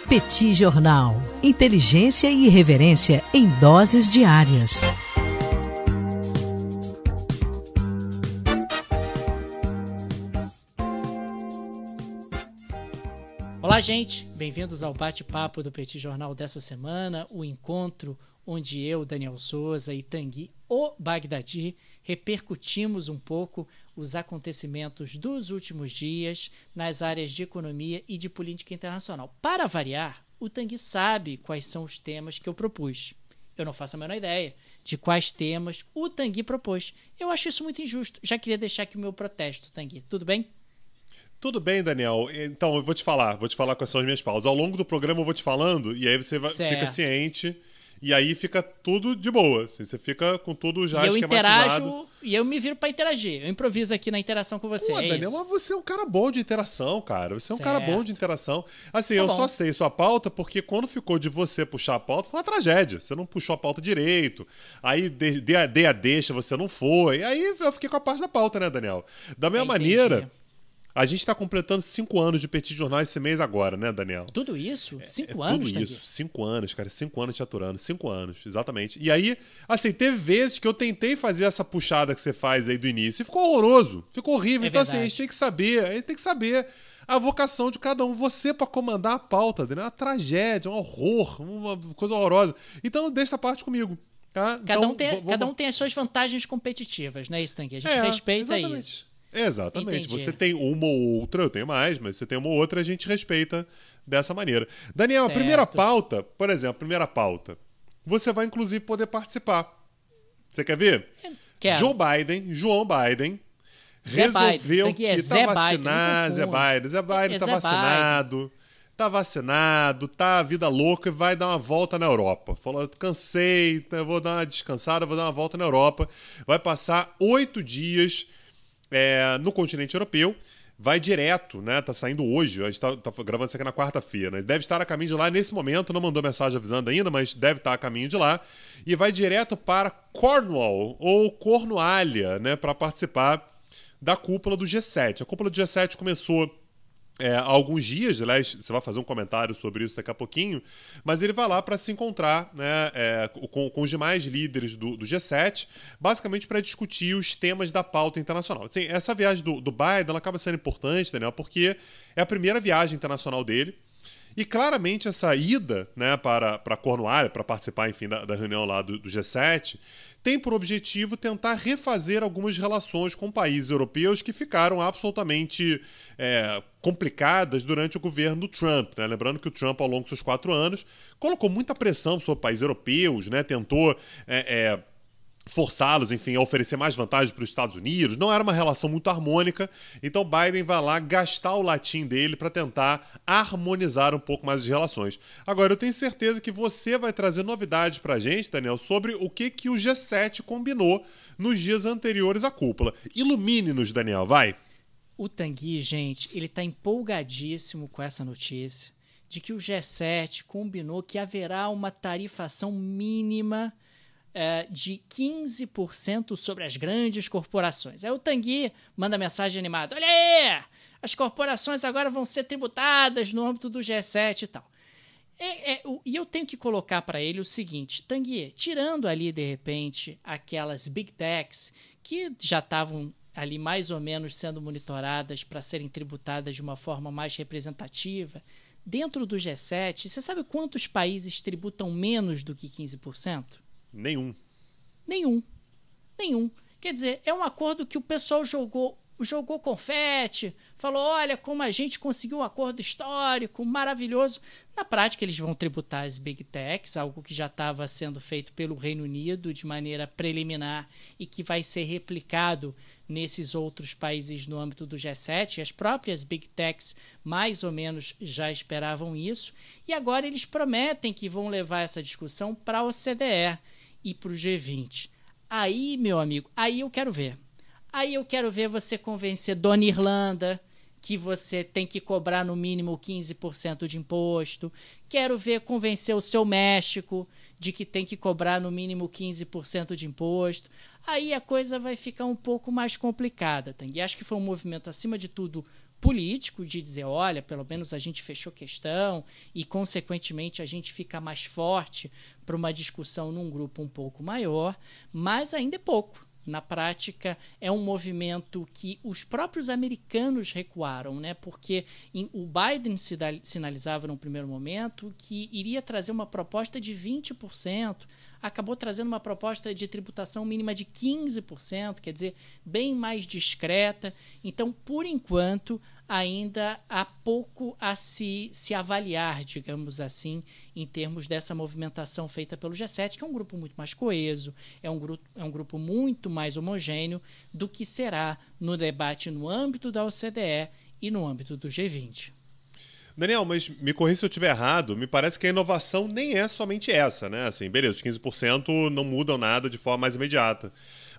Petit Jornal. Inteligência e irreverência em doses diárias. Olá, gente. Bem-vindos ao bate-papo do Petit Jornal dessa semana, o encontro onde eu, Daniel Souza e Tanguy, o Bagdadi, repercutimos um pouco os acontecimentos dos últimos dias nas áreas de economia e de política internacional. Para variar, o Tanguy sabe quais são os temas que eu propus. Eu não faço a menor ideia de quais temas o Tanguy propôs. Eu acho isso muito injusto. Já queria deixar aqui o meu protesto, Tanguy. Tudo bem? Tudo bem, Daniel. Então, eu vou te falar quais são as minhas pautas. Ao longo do programa eu vou te falando e aí você fica ciente e aí fica tudo de boa. Você fica com tudo já esquematizado. Eu interajo e eu me viro pra interagir. Eu improviso aqui na interação com você. Pô, Daniel, mas você é um cara bom de interação, cara. Você é um cara bom de interação. Assim, eu só sei sua pauta porque quando ficou de você puxar a pauta foi uma tragédia. Você não puxou a pauta direito. Aí dei a deixa, você não foi. Aí eu fiquei com a parte da pauta, né, Daniel? Da mesma maneira... A gente está completando 5 anos de Petit Jornal esse mês agora, né, Daniel? Tudo isso? 5 anos? Tudo isso. 5 anos, cara. 5 anos te aturando. 5 anos, exatamente. E aí, assim, teve vezes que eu tentei fazer essa puxada que você faz aí do início e ficou horroroso. Ficou horrível. Então, assim, a gente tem que saber a vocação de cada um. Você para comandar a pauta, Daniel, é uma tragédia, um horror, uma coisa horrorosa. Então, deixa essa parte comigo. Tá? Cada um tem as suas vantagens competitivas, né, Tanguy? A gente respeita isso. Exatamente. Entendi. Você tem uma ou outra, eu tenho mais, mas você tem uma ou outra, a gente respeita dessa maneira. Daniel, certo. A primeira pauta, por exemplo, você vai inclusive poder participar. Você quer ver? Quero. João Biden, resolveu que tá vacinado. Zé Biden tá vacinado. Tá vacinado, tá a vida louca e vai dar uma volta na Europa. Falou, cansei, vou dar uma descansada, vou dar uma volta na Europa. Vai passar 8 dias... no continente europeu, vai direto, né? Tá saindo hoje, a gente tá gravando isso aqui na quarta-feira, né? Deve estar a caminho de lá nesse momento, não mandou mensagem avisando ainda, mas deve estar a caminho de lá, e vai direto para Cornwall, ou Cornualha, né? Para participar da cúpula do G7. A cúpula do G7 começou há alguns dias, aliás, você vai fazer um comentário sobre isso daqui a pouquinho, mas ele vai lá para se encontrar, né, com os demais líderes do G7, basicamente para discutir os temas da pauta internacional. Assim, essa viagem do Biden ela acaba sendo importante, Daniel, porque é a primeira viagem internacional dele, e claramente essa ida, né, para Cornualha, para participar, enfim, da reunião lá do G7, tem por objetivo tentar refazer algumas relações com países europeus que ficaram absolutamente complicadas durante o governo do Trump, né? Lembrando que o Trump, ao longo dos seus 4 anos, colocou muita pressão sobre países europeus, né? Tentou forçá-los, enfim, a oferecer mais vantagens para os Estados Unidos. Não era uma relação muito harmônica, então Biden vai lá gastar o latim dele para tentar harmonizar um pouco mais as relações. Agora, eu tenho certeza que você vai trazer novidades para a gente, Daniel, sobre o que o G7 combinou nos dias anteriores à cúpula. Ilumine-nos, Daniel, vai! O Tanguy, gente, ele está empolgadíssimo com essa notícia de que o G7 combinou que haverá uma tarifação mínima de 15% sobre as grandes corporações. Aí o Tanguy manda mensagem animada: olha aí, as corporações agora vão ser tributadas no âmbito do G7 e tal. E eu tenho que colocar para ele o seguinte: Tanguy, tirando ali de repente aquelas big techs que já estavam ali mais ou menos sendo monitoradas para serem tributadas de uma forma mais representativa, dentro do G7, você sabe quantos países tributam menos do que 15%? Nenhum. Quer dizer, é um acordo que o pessoal jogou confete, falou, olha como a gente conseguiu um acordo histórico, maravilhoso. Na prática, eles vão tributar as Big Techs, algo que já estava sendo feito pelo Reino Unido de maneira preliminar e que vai ser replicado nesses outros países no âmbito do G7. As próprias Big Techs mais ou menos já esperavam isso e agora eles prometem que vão levar essa discussão para a OCDE e para o G20. Aí, meu amigo, aí eu quero ver você convencer Dona Irlanda, que você tem que cobrar no mínimo 15% de imposto. Quero ver convencer o seu México de que tem que cobrar no mínimo 15% de imposto. Aí a coisa vai ficar um pouco mais complicada, Tanguy. Acho que foi um movimento, acima de tudo, político, de dizer, olha, pelo menos a gente fechou questão e, consequentemente, a gente fica mais forte para uma discussão num grupo um pouco maior, mas ainda é pouco. Na prática, é um movimento que os próprios americanos recuaram, né? Porque o Biden sinalizava no primeiro momento que iria trazer uma proposta de 20%, acabou trazendo uma proposta de tributação mínima de 15%, quer dizer, bem mais discreta. Então, por enquanto, ainda há pouco a se avaliar, digamos assim, em termos dessa movimentação feita pelo G7, que é um grupo muito mais coeso, é um grupo muito mais homogêneo do que será no debate no âmbito da OCDE e no âmbito do G20. Daniel, mas me corrija se eu estiver errado, me parece que a inovação nem é somente essa, né? Assim, beleza, os 15% não mudam nada de forma mais imediata.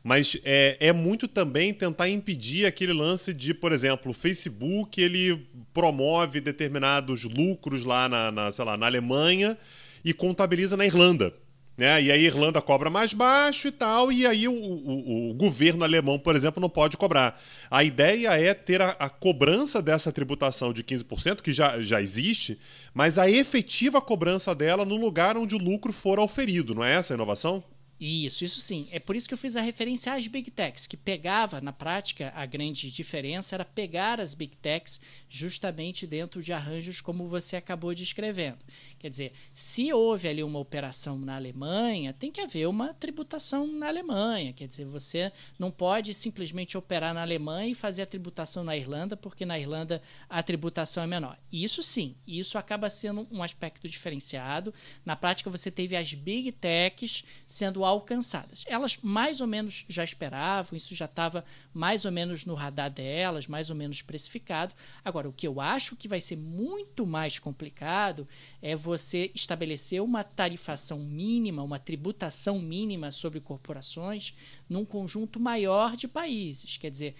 Mas é muito também tentar impedir aquele lance de, por exemplo, o Facebook ele promove determinados lucros lá sei lá, na Alemanha e contabiliza na Irlanda. Né? E aí a Irlanda cobra mais baixo e tal, e aí o governo alemão, por exemplo, não pode cobrar. A ideia é ter a cobrança dessa tributação de 15%, que já existe, mas a efetiva cobrança dela no lugar onde o lucro for auferido. Não é essa a inovação? Isso sim. É por isso que eu fiz a referência às Big Techs, que pegava, na prática, a grande diferença era pegar as Big Techs justamente dentro de arranjos como você acabou descrevendo. Quer dizer, se houve ali uma operação na Alemanha, tem que haver uma tributação na Alemanha. Quer dizer, você não pode simplesmente operar na Alemanha e fazer a tributação na Irlanda, porque na Irlanda a tributação é menor. Isso sim, isso acaba sendo um aspecto diferenciado. Na prática, você teve as Big Techs sendo alcançadas. Elas mais ou menos já esperavam, isso já estava mais ou menos no radar delas, mais ou menos precificado. Agora, o que eu acho que vai ser muito mais complicado é você estabelecer uma tarifação mínima, uma tributação mínima sobre corporações num conjunto maior de países. Quer dizer,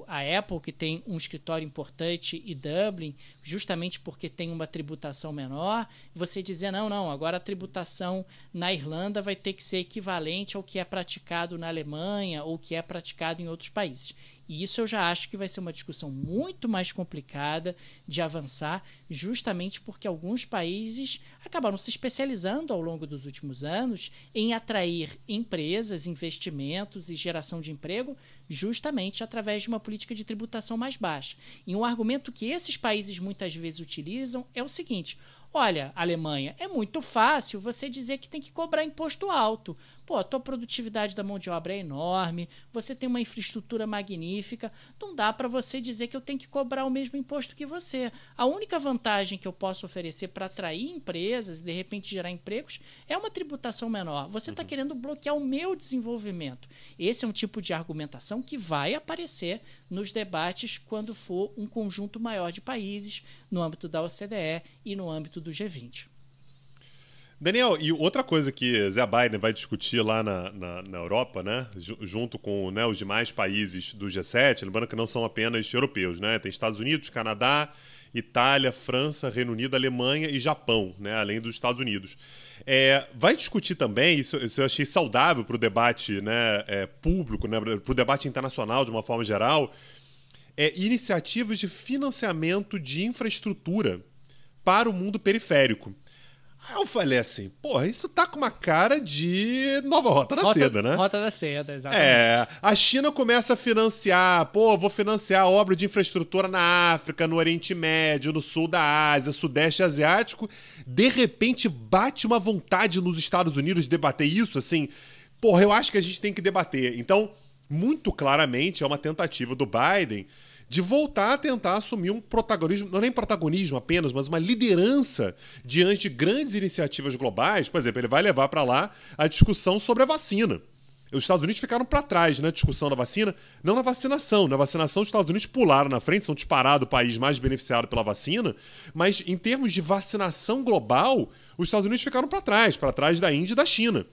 a Apple, que tem um escritório importante em Dublin, justamente porque tem uma tributação menor, você dizer, não, agora a tributação na Irlanda vai ter que ser equivalente ao que é praticado na Alemanha ou que é praticado em outros países. E isso eu já acho que vai ser uma discussão muito mais complicada de avançar, justamente porque alguns países acabaram se especializando ao longo dos últimos anos em atrair empresas, investimentos e geração de emprego justamente através de uma política de tributação mais baixa. E um argumento que esses países muitas vezes utilizam é o seguinte: olha, Alemanha, é muito fácil você dizer que tem que cobrar imposto alto. Pô, a tua produtividade da mão de obra é enorme, você tem uma infraestrutura magnífica, não dá para você dizer que eu tenho que cobrar o mesmo imposto que você. A única vantagem que eu posso oferecer para atrair empresas e, de repente, gerar empregos é uma tributação menor. Você está querendo bloquear o meu desenvolvimento. Esse é um tipo de argumentação que vai aparecer nos debates quando for um conjunto maior de países no âmbito da OCDE e no âmbito do G20. Daniel, e outra coisa que Zé Biden vai discutir lá na Europa, né, junto com, né, os demais países do G7, lembrando que não são apenas europeus, né, tem Estados Unidos, Canadá, Itália, França, Reino Unido, Alemanha e Japão, né, além dos Estados Unidos. Vai discutir também, isso eu achei saudável para o debate, né, público, né, para o debate internacional de uma forma geral, iniciativas de financiamento de infraestrutura para o mundo periférico. Aí eu falei assim, porra, isso tá com uma cara de nova Rota da Seda, né? Rota da Seda, exatamente. A China começa a financiar, vou financiar obra de infraestrutura na África, no Oriente Médio, no sul da Ásia, Sudeste Asiático. De repente bate uma vontade nos Estados Unidos de debater isso, assim, porra, eu acho que a gente tem que debater. Então, muito claramente, é uma tentativa do Biden de voltar a tentar assumir um protagonismo, não é nem protagonismo apenas, mas uma liderança diante de grandes iniciativas globais. Por exemplo, ele vai levar para lá a discussão sobre a vacina. Os Estados Unidos ficaram para trás na discussão da vacina, não na vacinação. Na vacinação, os Estados Unidos pularam na frente, são disparado o país mais beneficiado pela vacina, mas em termos de vacinação global, os Estados Unidos ficaram para trás da Índia e da China.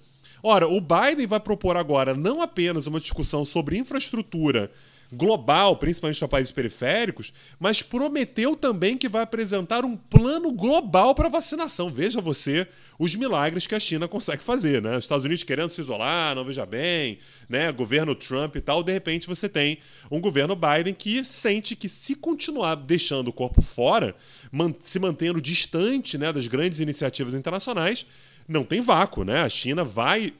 Ora, o Biden vai propor agora não apenas uma discussão sobre infraestrutura global, principalmente para países periféricos, mas prometeu também que vai apresentar um plano global para vacinação. Veja você os milagres que a China consegue fazer, né? Os Estados Unidos querendo se isolar, não veja bem, né? Governo Trump e tal, de repente você tem um governo Biden que sente que se continuar deixando o corpo fora, se mantendo distante, né, das grandes iniciativas internacionais, não tem vácuo, né? A China vai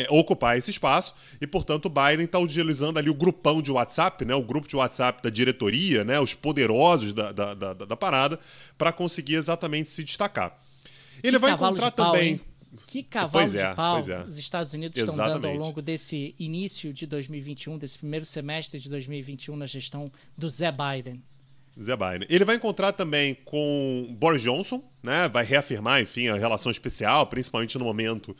ocupar esse espaço e, portanto, o Biden está utilizando ali o grupão de WhatsApp, né, o grupo de WhatsApp da diretoria, né, os poderosos da parada, para conseguir exatamente se destacar. Ele vai encontrar também... Que cavalo de pau os Estados Unidos estão dando ao longo desse início de 2021, desse primeiro semestre de 2021 na gestão do Zé Biden. Ele vai encontrar também com Boris Johnson, né, vai reafirmar, enfim, a relação especial, principalmente no momento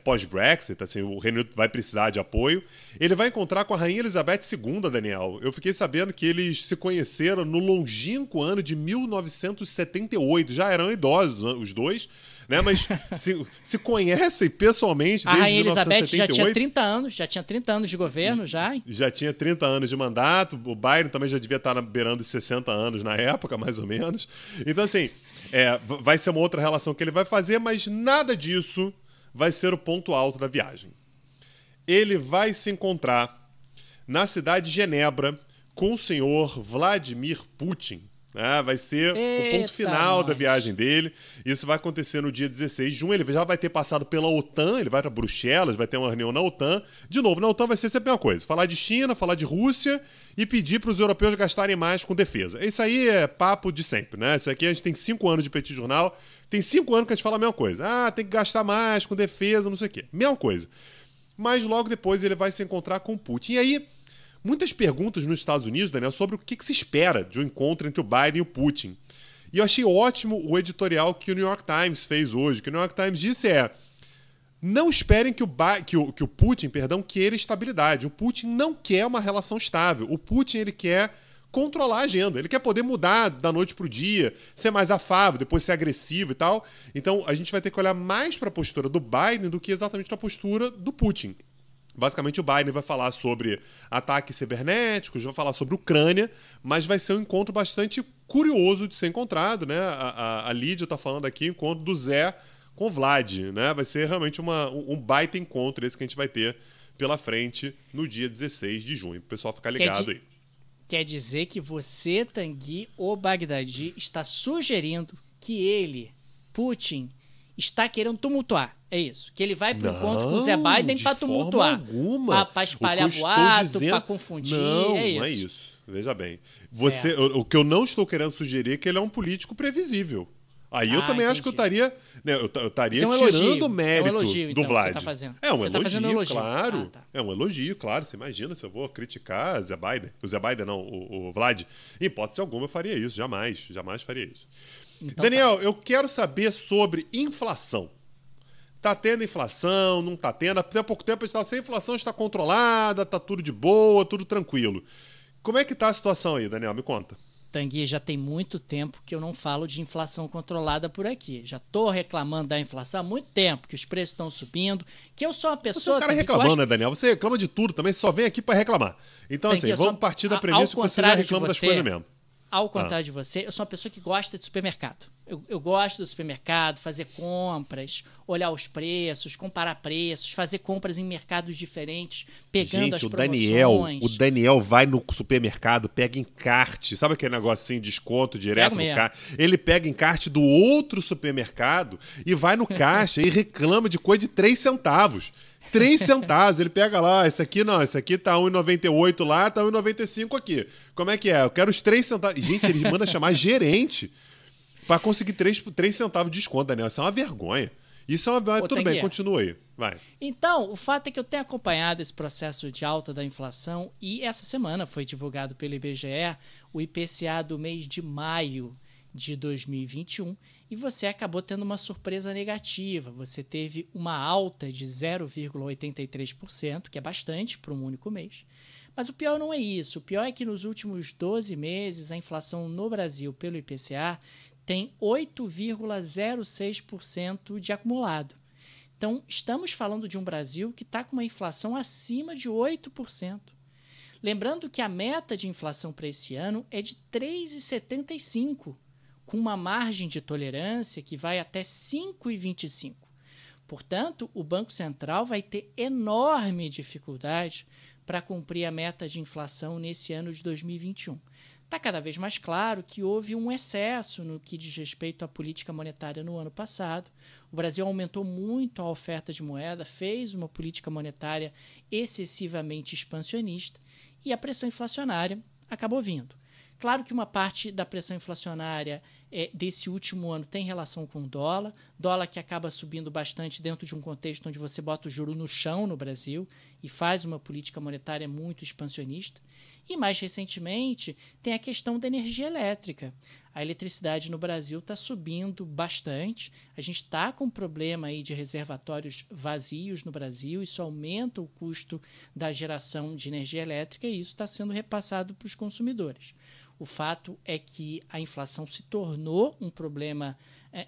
pós-Brexit, assim, o Reino Unido vai precisar de apoio. Ele vai encontrar com a Rainha Elizabeth II, Daniel. Eu fiquei sabendo que eles se conheceram no longínquo ano de 1978. Já eram idosos os dois, né? Mas se conhecem pessoalmente desde 1978. A Rainha Elizabeth já tinha 30 anos de governo, já. Já tinha 30 anos de mandato. O Biden também já devia estar beirando os 60 anos na época, mais ou menos. Então, assim, vai ser uma outra relação que ele vai fazer, mas nada disso vai ser o ponto alto da viagem. Ele vai se encontrar na cidade de Genebra com o senhor Vladimir Putin. Vai ser o ponto final da viagem dele. Isso vai acontecer no dia 16 de junho. Ele já vai ter passado pela OTAN, ele vai para Bruxelas, vai ter uma reunião na OTAN. De novo, na OTAN vai ser sempre a mesma coisa. Falar de China, falar de Rússia e pedir para os europeus gastarem mais com defesa. Isso aí é papo de sempre, né? Isso aqui a gente tem 5 anos de Petit Jornal. Tem 5 anos que a gente fala a mesma coisa. Tem que gastar mais com defesa, não sei o quê. Mesma coisa. Mas logo depois ele vai se encontrar com Putin. E aí, muitas perguntas nos Estados Unidos, Daniel, sobre o que se espera de um encontro entre o Biden e o Putin. E eu achei ótimo o editorial que o New York Times fez hoje. O que o New York Times disse não esperem que o Putin, queira estabilidade. O Putin não quer uma relação estável. O Putin, ele quer controlar a agenda. Ele quer poder mudar da noite para o dia, ser mais afável, depois ser agressivo e tal. Então, a gente vai ter que olhar mais para a postura do Biden do que exatamente para a postura do Putin. Basicamente, o Biden vai falar sobre ataques cibernéticos, vai falar sobre Ucrânia, mas vai ser um encontro bastante curioso de ser encontrado, né? A Lídia está falando aqui, encontro do Zé com o Vlad, né? Vai ser realmente um baita encontro esse que a gente vai ter pela frente no dia 16 de junho. O pessoal ficar ligado aí. Quer dizer que você, Tanguy, o Bagdadi, está sugerindo que ele, Putin, está querendo tumultuar. É isso. Que ele vai para o encontro com o Zé Biden para tumultuar. Para espalhar boato, para confundir. Não, é isso. Não é isso. Veja bem. O que eu não estou querendo sugerir é que ele é um político previsível. Aí eu também acho que eu estaria, né, eu estaria tirando o mérito do Vlad. Você tá fazendo. É um elogio, claro. É um elogio, claro. Você imagina se eu vou criticar Zé Biden. O Zé Biden não, o Vlad. Em hipótese alguma eu faria isso. Jamais faria isso. Então, Daniel, eu quero saber sobre inflação. Tá tendo inflação, não tá tendo? Até pouco tempo a gente estava sem inflação, está controlada, tá tudo de boa, tudo tranquilo. Como é que tá a situação aí, Daniel? Me conta. Tanguy, já tem muito tempo que eu não falo de inflação controlada por aqui. Já estou reclamando da inflação há muito tempo, que os preços estão subindo, que eu sou uma pessoa... Você é um cara reclamando, né, Daniel? Você reclama de tudo também, só vem aqui para reclamar. Então, Tanguy, assim, vamos partir da premissa que você já reclama das coisas mesmo. Ao contrário de você, eu sou uma pessoa que gosta de supermercado. Eu gosto do supermercado, fazer compras, olhar os preços, comparar preços, fazer compras em mercados diferentes, pegando as promoções. O Daniel vai no supermercado, pega encarte, sabe aquele negocinho de desconto direto no caixa? Ele pega encarte do outro supermercado e vai no caixa e reclama de coisa de 3 centavos. 3 centavos, ele pega lá, esse aqui não, esse aqui tá 1,98 lá, tá 1,95 aqui. Como é que é? Eu quero os 3 centavos. Gente, ele manda chamar gerente para conseguir 3 centavos de desconto, Daniel. Isso é uma vergonha. Isso é uma... Tudo bem, continua aí. Vai. Então, o fato é que eu tenho acompanhado esse processo de alta da inflação e essa semana foi divulgado pelo IBGE o IPCA do mês de maio de 2021 e você acabou tendo uma surpresa negativa. Você teve uma alta de 0,83%, que é bastante para um único mês. Mas o pior não é isso. O pior é que nos últimos 12 meses a inflação no Brasil pelo IPCA tem 8,06% de acumulado. Então, estamos falando de um Brasil que está com uma inflação acima de 8%. Lembrando que a meta de inflação para esse ano é de 3,75%, com uma margem de tolerância que vai até 5,25%. Portanto, o Banco Central vai ter enorme dificuldade para cumprir a meta de inflação nesse ano de 2021. Está cada vez mais claro que houve um excesso no que diz respeito à política monetária no ano passado. O Brasil aumentou muito a oferta de moeda, fez uma política monetária excessivamente expansionista e a pressão inflacionária acabou vindo. Claro que uma parte da pressão inflacionária desse último ano tem relação com o dólar que acaba subindo bastante dentro de um contexto onde você bota o juro no chão no Brasil e faz uma política monetária muito expansionista. E mais recentemente tem a questão da energia elétrica. A eletricidade no Brasil está subindo bastante. A gente está com um problema aí de reservatórios vazios no Brasil. Isso aumenta o custo da geração de energia elétrica e isso está sendo repassado para os consumidores. O fato é que a inflação se tornou um problema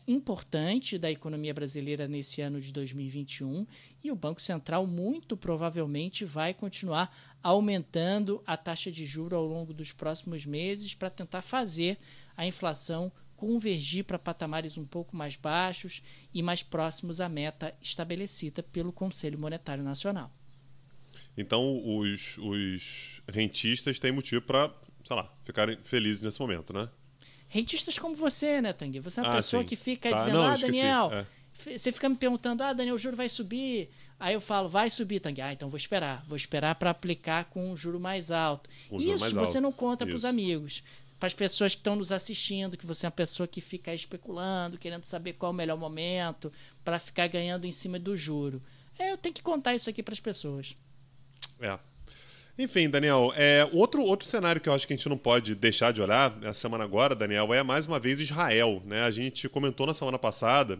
importante da economia brasileira nesse ano de 2021 e o Banco Central muito provavelmente vai continuar aumentando a taxa de juros ao longo dos próximos meses para tentar fazer a inflação convergir para patamares um pouco mais baixos e mais próximos à meta estabelecida pelo Conselho Monetário Nacional. Então, os rentistas têm motivo para, sei lá, ficarem felizes nesse momento, né? Rentistas como você, né, Tanguy? Você é uma pessoa sim. Que fica Tá. dizendo, Não, esqueci. Daniel, você fica me perguntando, Daniel, o juro vai subir? Aí eu falo, vai subir, Tanguy. Então vou esperar para aplicar com um juro mais alto. Isso você não conta para os amigos, para as pessoas que estão nos assistindo, que você é uma pessoa que fica especulando, querendo saber qual é o melhor momento para ficar ganhando em cima do juro. Eu tenho que contar isso aqui para as pessoas. Enfim, Daniel, outro cenário que eu acho que a gente não pode deixar de olhar essa semana agora, Daniel, é mais uma vez Israel, né? A gente comentou na semana passada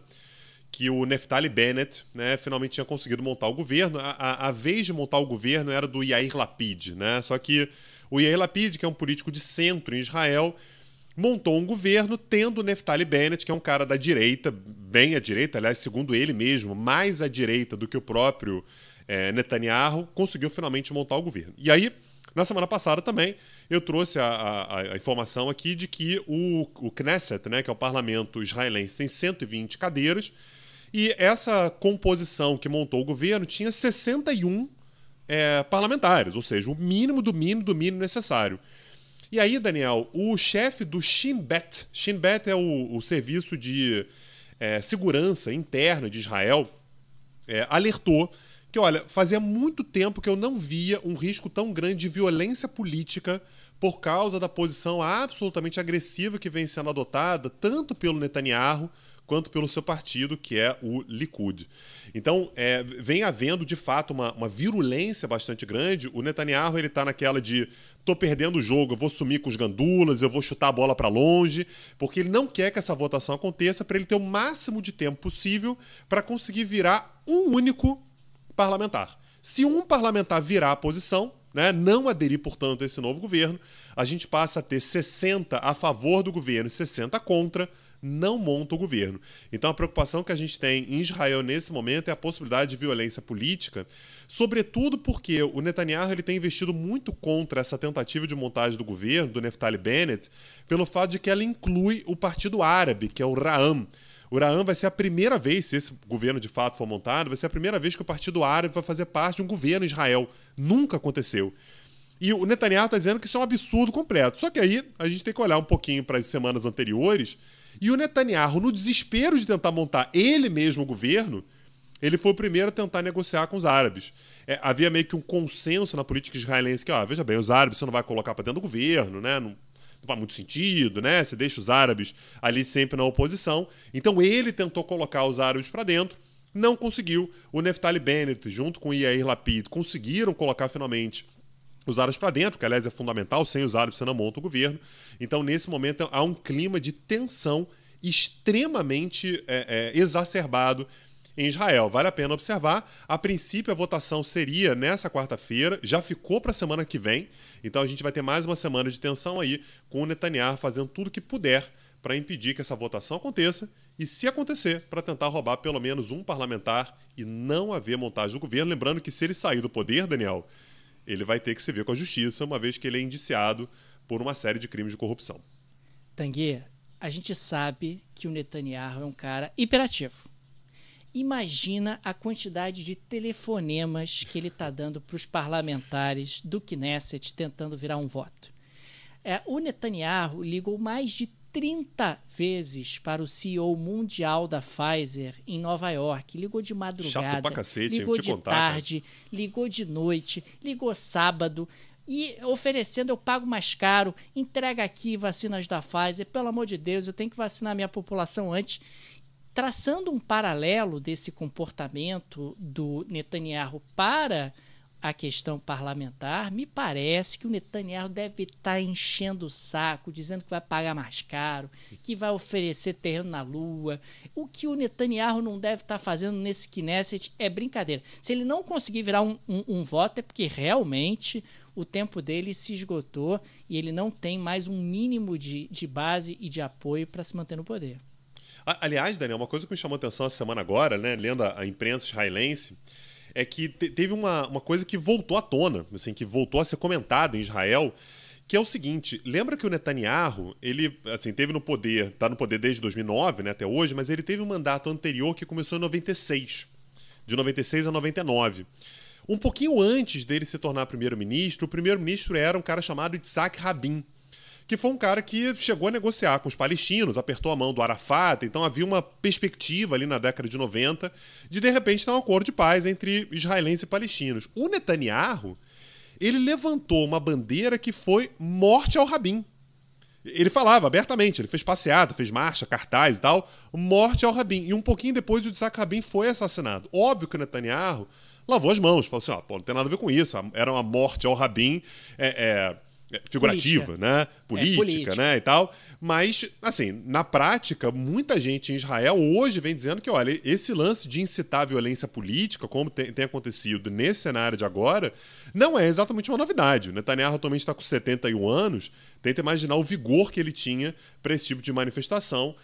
que o Naftali Bennett, né, finalmente tinha conseguido montar o governo. A vez de montar o governo era do Yair Lapid, né? Só que o Yair Lapid, que é um político de centro em Israel, montou um governo tendo o Naftali Bennett, que é um cara da direita, bem à direita, aliás, segundo ele mesmo, mais à direita do que o próprio Netanyahu, conseguiu finalmente montar o governo. E aí, na semana passada também, eu trouxe a informação aqui de que o Knesset, né, que é o parlamento israelense, tem 120 cadeiras, e essa composição que montou o governo tinha 61 parlamentares, ou seja, o mínimo do mínimo do mínimo necessário. E aí, Daniel, o chefe do Shin Bet é o serviço de segurança interna de Israel, alertou que, olha, fazia muito tempo que eu não via um risco tão grande de violência política por causa da posição absolutamente agressiva que vem sendo adotada tanto pelo Netanyahu quanto pelo seu partido, que é o Likud. Então, vem havendo, de fato, uma virulência bastante grande. O Netanyahu está naquela de tô perdendo o jogo, eu vou sumir com os gandulas, eu vou chutar a bola para longe, porque ele não quer que essa votação aconteça para ele ter o máximo de tempo possível para conseguir virar um único parlamentar. Se um parlamentar virar a posição, né, não aderir, portanto, a esse novo governo, a gente passa a ter 60 a favor do governo e 60 contra, não monta o governo. Então a preocupação que a gente tem em Israel nesse momento é a possibilidade de violência política, sobretudo porque o Netanyahu ele tem investido muito contra essa tentativa de montagem do governo, do Naftali Bennett, pelo fato de que ela inclui o Partido Árabe, que é o Ra'am. O Ra'am vai ser a primeira vez, se esse governo de fato for montado, vai ser a primeira vez que o Partido Árabe vai fazer parte de um governo em Israel. Nunca aconteceu. E o Netanyahu está dizendo que isso é um absurdo completo. Só que aí a gente tem que olhar um pouquinho para as semanas anteriores, e o Netanyahu, no desespero de tentar montar ele mesmo o governo, ele foi o primeiro a tentar negociar com os árabes. Havia meio que um consenso na política israelense que, veja bem, os árabes você não vai colocar para dentro do governo, né? Não faz muito sentido, né? Você deixa os árabes ali sempre na oposição. Então ele tentou colocar os árabes para dentro, não conseguiu. O Naftali Bennett, junto com o Yair Lapid, conseguiram colocar finalmente os árabes para dentro, que aliás é fundamental, sem os árabes você não monta o governo. Então nesse momento há um clima de tensão extremamente exacerbado em Israel. Vale a pena observar. A princípio a votação seria nessa quarta-feira, já ficou para a semana que vem, então a gente vai ter mais uma semana de tensão aí, com o Netanyahu fazendo tudo o que puder para impedir que essa votação aconteça e, se acontecer, para tentar roubar pelo menos um parlamentar e não haver montagem do governo. Lembrando que se ele sair do poder, Daniel, ele vai ter que se ver com a justiça, uma vez que ele é indiciado por uma série de crimes de corrupção. Tanguy, a gente sabe que o Netanyahu é um cara hiperativo. Imagina a quantidade de telefonemas que ele está dando para os parlamentares do Knesset tentando virar um voto. O Netanyahu ligou mais de 30 vezes para o CEO mundial da Pfizer em Nova York. Ligou de madrugada, chato pra cacete, ligou de contar, tarde, ligou de noite, ligou sábado e oferecendo: eu pago mais caro, entrega aqui vacinas da Pfizer, pelo amor de Deus, eu tenho que vacinar minha população antes. Traçando um paralelo desse comportamento do Netanyahu para a questão parlamentar, me parece que o Netanyahu deve estar enchendo o saco, dizendo que vai pagar mais caro, que vai oferecer terreno na Lua. O que o Netanyahu não deve estar fazendo nesse Knesset é brincadeira. Se ele não conseguir virar um voto, é porque realmente o tempo dele se esgotou e ele não tem mais um mínimo de base e de apoio para se manter no poder. Aliás, Daniel, uma coisa que me chamou a atenção essa semana agora, né, lendo a imprensa israelense, é que teve uma coisa que voltou à tona, assim, que voltou a ser comentada em Israel, que é o seguinte: lembra que o Netanyahu, ele assim, teve no poder, está no poder desde 2009, né, até hoje, mas ele teve um mandato anterior que começou em 96, de 96 a 99. Um pouquinho antes dele se tornar primeiro-ministro, o primeiro-ministro era um cara chamado Yitzhak Rabin, que foi um cara que chegou a negociar com os palestinos, apertou a mão do Arafat, então havia uma perspectiva ali na década de 90 de repente, ter um acordo de paz entre israelenses e palestinos. O Netanyahu, ele levantou uma bandeira que foi morte ao Rabin. Ele falava abertamente, ele fez passeata, fez marcha, cartaz e tal, morte ao Rabin. E um pouquinho depois o Yitzhak Rabin foi assassinado. Óbvio que o Netanyahu lavou as mãos, falou assim: não tem nada a ver com isso, era uma morte ao Rabin, figurativa, política, né? Política, né? E tal. Mas, assim, na prática, muita gente em Israel hoje vem dizendo que, olha, esse lance de incitar a violência política, como tem acontecido nesse cenário de agora, não é exatamente uma novidade. O Netanyahu atualmente está com 71 anos, tenta imaginar o vigor que ele tinha para esse tipo de manifestação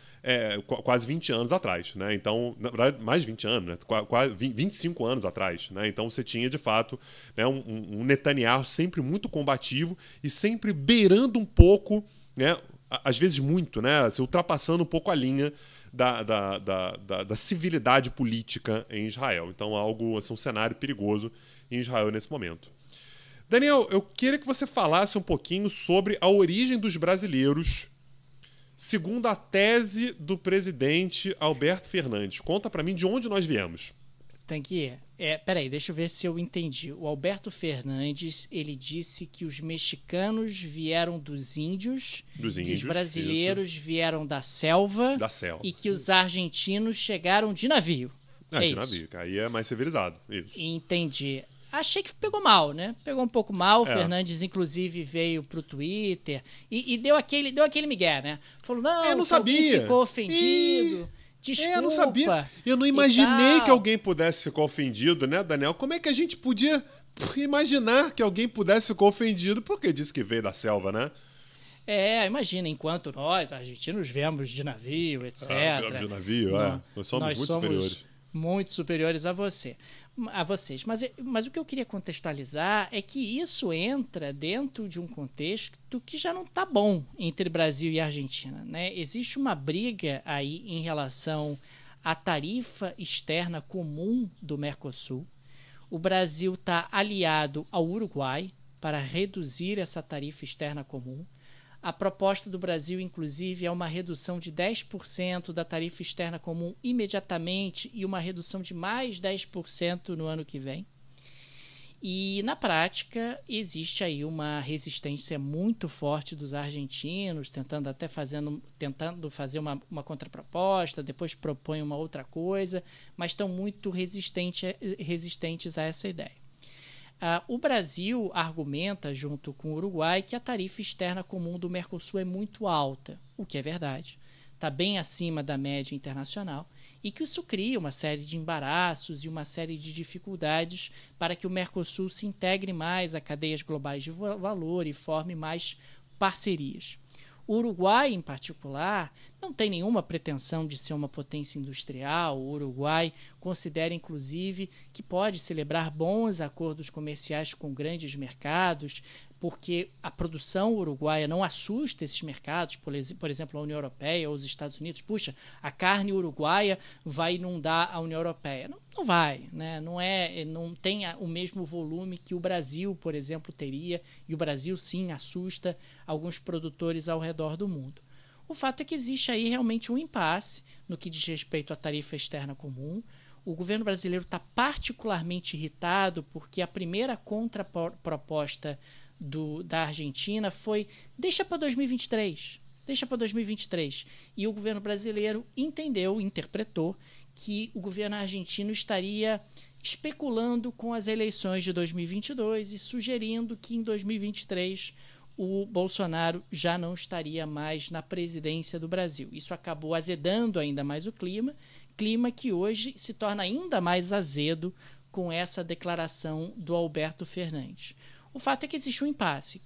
quase 20 anos atrás, né? Então, na verdade, mais de 20 anos, né? Quase 25 anos atrás, né? Então você tinha, de fato, né, um Netanyahu sempre muito combativo e sempre beirando um pouco, né, às vezes muito, né, assim, ultrapassando um pouco a linha da civilidade política em Israel. Então, algo, assim, um cenário perigoso em Israel nesse momento. Daniel, eu queria que você falasse um pouquinho sobre a origem dos brasileiros segundo a tese do presidente Alberto Fernandes. Conta pra mim de onde nós viemos. Peraí, deixa eu ver se eu entendi. O Alberto Fernandes, ele disse que os mexicanos vieram dos índios, que os brasileiros vieram da selva, e que os argentinos chegaram de navio. De navio, que aí é mais civilizado. Isso. Entendi. Achei que pegou mal, né? Pegou um pouco mal. O Fernandes, inclusive, veio pro Twitter e deu aquele migué, né? Falou: não sabia. Ficou ofendido. Desculpa. Eu não sabia. Eu não imaginei que alguém pudesse ficar ofendido, né, Daniel? Como é que a gente podia imaginar que alguém pudesse ficar ofendido? Porque disse que veio da selva, né? Imagina, enquanto nós, argentinos, viemos de navio, etc. Viemos de navio, Nós somos muito superiores. Muito superiores a vocês. Mas o que eu queria contextualizar é que isso entra dentro de um contexto que já não está bom entre Brasil e Argentina, né? Existe uma briga aí em relação à tarifa externa comum do Mercosul. O Brasil está aliado ao Uruguai para reduzir essa tarifa externa comum. A proposta do Brasil, inclusive, é uma redução de 10% da tarifa externa comum imediatamente e uma redução de mais 10% no ano que vem. E, na prática, existe aí uma resistência muito forte dos argentinos, tentando fazer uma contraproposta, depois propõem uma outra coisa, mas estão muito resistentes a essa ideia. O Brasil argumenta, junto com o Uruguai, que a tarifa externa comum do Mercosul é muito alta, o que é verdade. Está bem acima da média internacional e que isso cria uma série de embaraços e uma série de dificuldades para que o Mercosul se integre mais a cadeias globais de valor e forme mais parcerias. O Uruguai, em particular, não tem nenhuma pretensão de ser uma potência industrial. O Uruguai considera, inclusive, que pode celebrar bons acordos comerciais com grandes mercados, porque a produção uruguaia não assusta esses mercados, por exemplo, a União Europeia ou os Estados Unidos. Puxa, a carne uruguaia vai inundar a União Europeia. Não vai, né? Não tem o mesmo volume que o Brasil, por exemplo, teria, e o Brasil, sim, assusta alguns produtores ao redor do mundo. O fato é que existe aí realmente um impasse no que diz respeito à tarifa externa comum. O governo brasileiro está particularmente irritado porque a primeira contraproposta da Argentina foi deixa para 2023, e o governo brasileiro interpretou que o governo argentino estaria especulando com as eleições de 2022 e sugerindo que em 2023 o Bolsonaro já não estaria mais na presidência do Brasil. Isso acabou azedando ainda mais o clima que hoje se torna ainda mais azedo com essa declaração do Alberto Fernandes. O fato é que existe um impasse.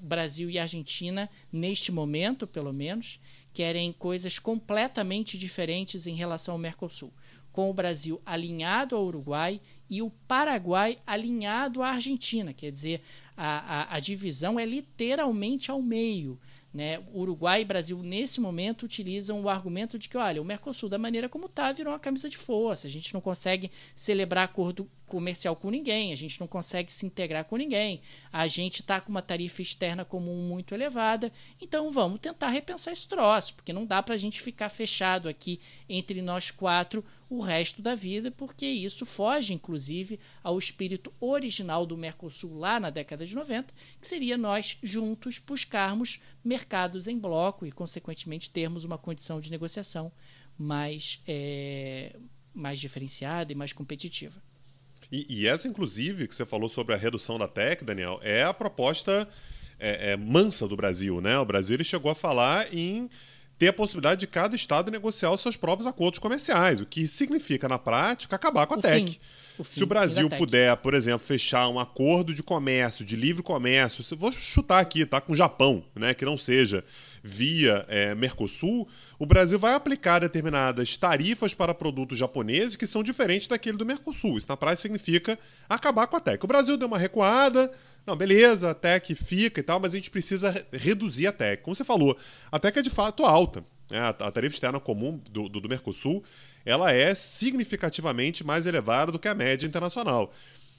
Brasil e Argentina, neste momento, pelo menos, querem coisas completamente diferentes em relação ao Mercosul, com o Brasil alinhado ao Uruguai e o Paraguai alinhado à Argentina. Quer dizer, a divisão é literalmente ao meio, né? Uruguai e Brasil, nesse momento, utilizam o argumento de que, olha, o Mercosul, da maneira como está, virou uma camisa de força. A gente não consegue celebrar acordo comercial com ninguém, a gente não consegue se integrar com ninguém, a gente está com uma tarifa externa comum muito elevada, então vamos tentar repensar esse troço, porque não dá para a gente ficar fechado aqui entre nós quatro o resto da vida, porque isso foge, inclusive, ao espírito original do Mercosul lá na década de 90, que seria nós juntos buscarmos mercados em bloco e, consequentemente, termos uma condição de negociação mais diferenciada e mais competitiva. E essa, inclusive, que você falou sobre a redução da TEC, Daniel, é a proposta mansa do Brasil, né? O Brasil ele chegou a falar em ter a possibilidade de cada estado negociar os seus próprios acordos comerciais, o que significa, na prática, acabar com a TEC. Se o Brasil puder, por exemplo, fechar um acordo de comércio, de livre comércio, vou chutar aqui, tá, com o Japão, né, que não seja via Mercosul, o Brasil vai aplicar determinadas tarifas para produtos japoneses que são diferentes daquele do Mercosul. Isso, na prática, significa acabar com a TEC. O Brasil deu uma recuada, não, beleza, a TEC fica e tal, mas a gente precisa reduzir a TEC. Como você falou, a TEC é de fato alta, né? A tarifa externa comum do Mercosul, ela é significativamente mais elevada do que a média internacional.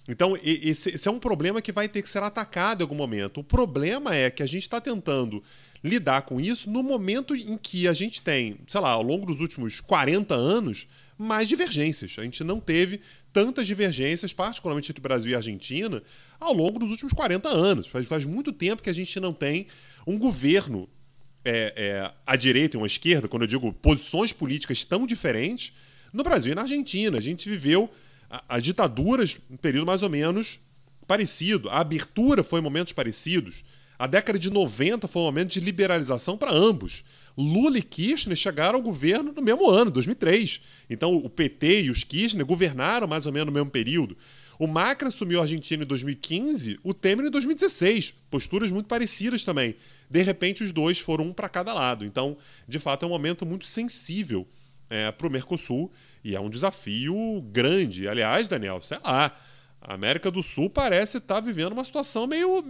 Então, esse é um problema que vai ter que ser atacado em algum momento. O problema é que a gente está tentando lidar com isso no momento em que a gente tem, sei lá, ao longo dos últimos 40 anos, mais divergências. A gente não teve tantas divergências, particularmente entre Brasil e Argentina, ao longo dos últimos 40 anos. Faz muito tempo que a gente não tem um governo à direita e uma esquerda, quando eu digo posições políticas tão diferentes, no Brasil e na Argentina. A gente viveu as ditaduras um período mais ou menos parecido. A abertura foi em momentos parecidos. A década de 90 foi um momento de liberalização para ambos. Lula e Kirchner chegaram ao governo no mesmo ano, 2003. Então o PT e os Kirchner governaram mais ou menos no mesmo período. O Macri assumiu a Argentina em 2015, o Temer em 2016. Posturas muito parecidas também. De repente, os dois foram um para cada lado. Então, de fato, é um momento muito sensível para o Mercosul e é um desafio grande. Aliás, Daniel, sei lá, a América do Sul parece estar vivendo uma situação meio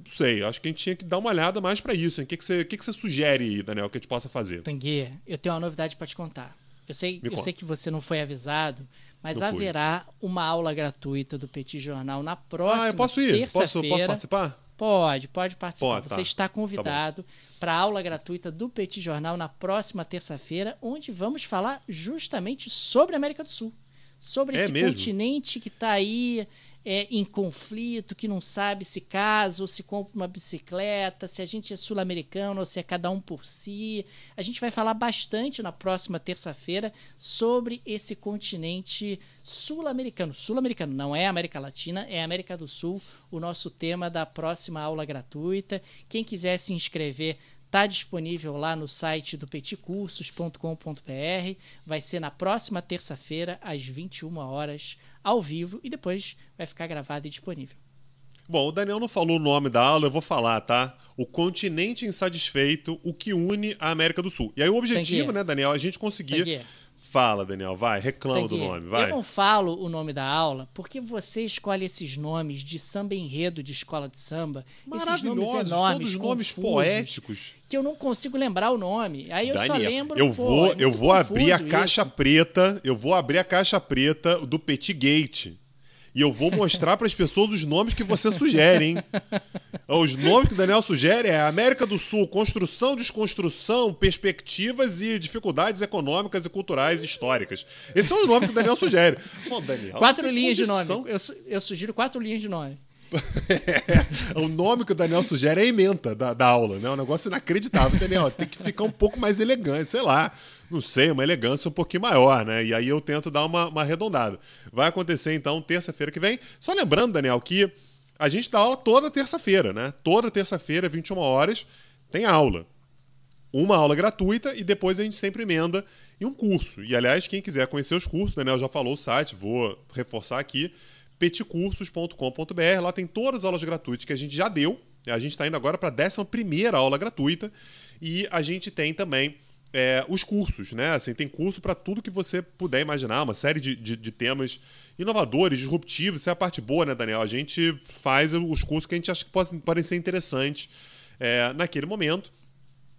não sei, acho que a gente tinha que dar uma olhada mais para isso. O que você sugere aí, Daniel, que a gente possa fazer? Tanguy, eu tenho uma novidade para te contar. Eu sei que você não foi avisado, mas haverá uma aula gratuita do Petit Jornal na próxima eu posso ir? Posso participar? Pode participar. Você está tá convidado para a aula gratuita do Petit Jornal na próxima terça-feira, onde vamos falar justamente sobre a América do Sul. Sobre esse continente que está aí em conflito, que não sabe se casa ou se compra uma bicicleta, se a gente é sul-americano ou se é cada um por si. A gente vai falar bastante na próxima terça-feira sobre esse continente sul-americano. Sul-americano não é América Latina, é América do Sul, o nosso tema da próxima aula gratuita. Quem quiser se inscrever, está disponível lá no site do peticursos.com.br. Vai ser na próxima terça-feira, às 21 horas, ao vivo, e depois vai ficar gravado e disponível. Bom, o Daniel não falou o nome da aula, eu vou falar, tá? O continente insatisfeito, o que une a América do Sul. E aí o objetivo, né, Daniel, a gente conseguir... Fala, Daniel, vai, reclama do nome, vai. Eu não falo o nome da aula porque você escolhe esses nomes de samba enredo de escola de samba, esses nomes enormes, todos nomes poéticos, que eu não consigo lembrar o nome. Aí eu Daniel, só lembro... Eu vou abrir a caixa preta, do Petit Gate. E eu vou mostrar para as pessoas os nomes que você sugere, hein? Os nomes que o Daniel sugere é América do Sul, construção, desconstrução, perspectivas e dificuldades econômicas e culturais e históricas. Esse é o nome que o Daniel sugere. Pô, Daniel, 4 linhas de nome. Eu sugiro 4 linhas de nome. O nome que o Daniel sugere é a ementa da aula, né? Um negócio inacreditável, Daniel. Tem que ficar um pouco mais elegante, sei lá. Não sei, uma elegância um pouquinho maior, né? E aí eu tento dar uma arredondada. Vai acontecer, então, terça-feira que vem. Só lembrando, Daniel, que a gente dá aula toda terça-feira, né? Toda terça-feira, 21 horas, tem aula. Uma aula gratuita e depois a gente sempre emenda em um curso. E, aliás, quem quiser conhecer os cursos, o Daniel já falou o site, vou reforçar aqui, petcursos.com.br. Lá tem todas as aulas gratuitas que a gente já deu. A gente está indo agora para a 11ª aula gratuita. E a gente tem também... os cursos, né? Assim, tem curso para tudo que você puder imaginar, uma série de temas inovadores, disruptivos. Isso é a parte boa, né, Daniel? A gente faz os cursos que a gente acha que podem ser interessantes naquele momento.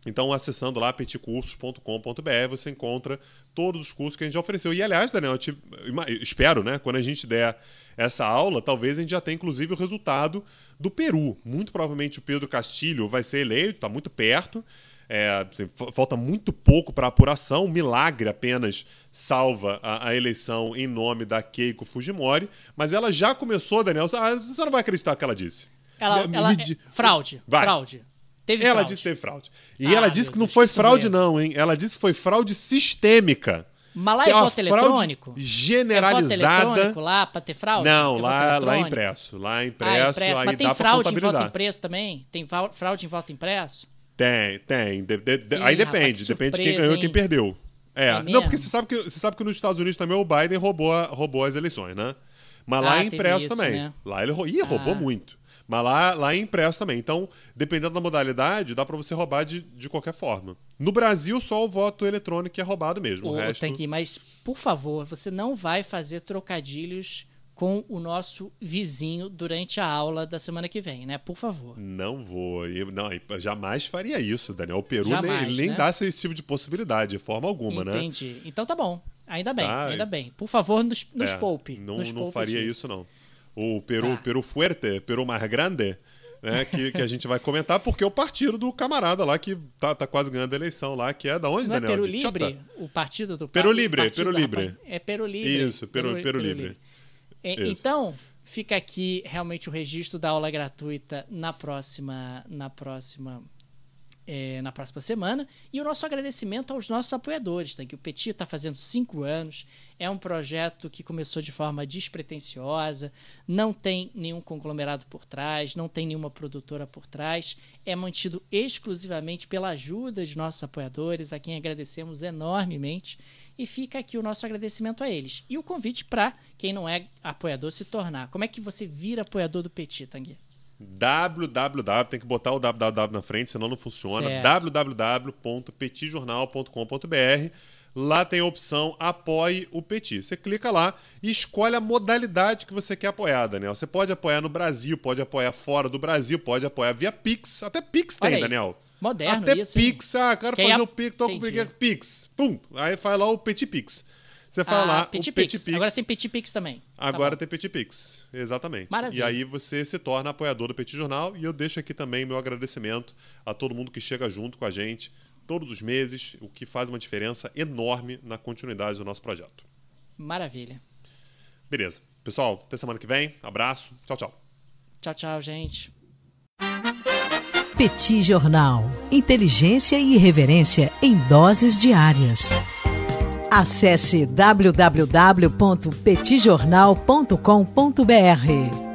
Então, acessando lá petcursos.com.br, você encontra todos os cursos que a gente já ofereceu. E, aliás, Daniel, eu espero, né, quando a gente der essa aula, talvez a gente já tenha, inclusive, o resultado do Peru. Muito provavelmente o Pedro Castilho vai ser eleito, está muito perto. Falta muito pouco para a apuração, um milagre apenas salva a eleição em nome da Keiko Fujimori, mas ela já começou, Daniel, você não vai acreditar no que ela disse. Fraude. Teve ela fraude. disse que teve fraude. E ela disse que não foi fraude não, hein? Ela disse que foi fraude sistêmica. Mas lá é voto eletrônico? Generalizada. É voto eletrônico lá para ter fraude? Não, lá é impresso. Lá é impresso, aí mas tem dá para fraude em contabilizar. voto impresso também? Tem fraude em voto impresso? Tem. Aí depende de quem ganhou e quem perdeu. Não, porque você sabe que nos Estados Unidos também o Biden roubou as eleições, né? Mas lá é impresso também. Né? Lá ele roubou muito. Mas lá é impresso também. Então, dependendo da modalidade, dá para você roubar de qualquer forma. No Brasil, só o voto eletrônico é roubado mesmo. O resto... Mas, por favor, você não vai fazer trocadilhos com o nosso vizinho durante a aula da semana que vem, né? Por favor. Não vou. Não, jamais faria isso, Daniel. O Peru nem né? dá esse tipo de possibilidade, de forma alguma, Entendi. né? Entendi. Então tá bom. Ainda bem. Por favor, nos poupe. Não faria isso, não. O Peru Fuerte, Peru mais grande, né, que a gente vai comentar, porque é o partido do camarada lá que tá quase ganhando a eleição lá, que é da onde, não Daniel? É Peru Libre? O partido do... Peru Libre. É Peru Libre. Isso, Peru Libre. Então, fica aqui realmente o registro da aula gratuita na próxima semana. E o nosso agradecimento aos nossos apoiadores, tá? Que o Petit está fazendo 5 anos. É um projeto que começou de forma despretensiosa, não tem nenhum conglomerado por trás, não tem nenhuma produtora por trás. É mantido exclusivamente pela ajuda de nossos apoiadores, a quem agradecemos enormemente. E fica aqui o nosso agradecimento a eles. E o convite para quem não é apoiador se tornar. Como é que você vira apoiador do Petit, Tanguy? www, tem que botar o www na frente, senão não funciona. www.petijornal.com.br. Lá tem a opção Apoie o Petit. Você clica lá e escolhe a modalidade que você quer apoiar, Daniel. Você pode apoiar no Brasil, pode apoiar fora do Brasil, pode apoiar via Pix. Até Pix tem, Daniel. Moderno até isso. Pix. Quero fazer o Pix, tô com Pix. Pum. Aí faz lá o Petit Pix. Você fala lá, Petit o Petit Pix. Pix. Agora tem Petit Pix também. Agora tem Petit Pix, exatamente. Maravilha. E aí você se torna apoiador do Petit Jornal. E eu deixo aqui também meu agradecimento a todo mundo que chega junto com a gente todos os meses, o que faz uma diferença enorme na continuidade do nosso projeto. Maravilha. Beleza. Pessoal, até semana que vem. Abraço. Tchau, tchau. Tchau, gente. Petit Jornal. Inteligência e irreverência em doses diárias. Acesse www.petijornal.com.br.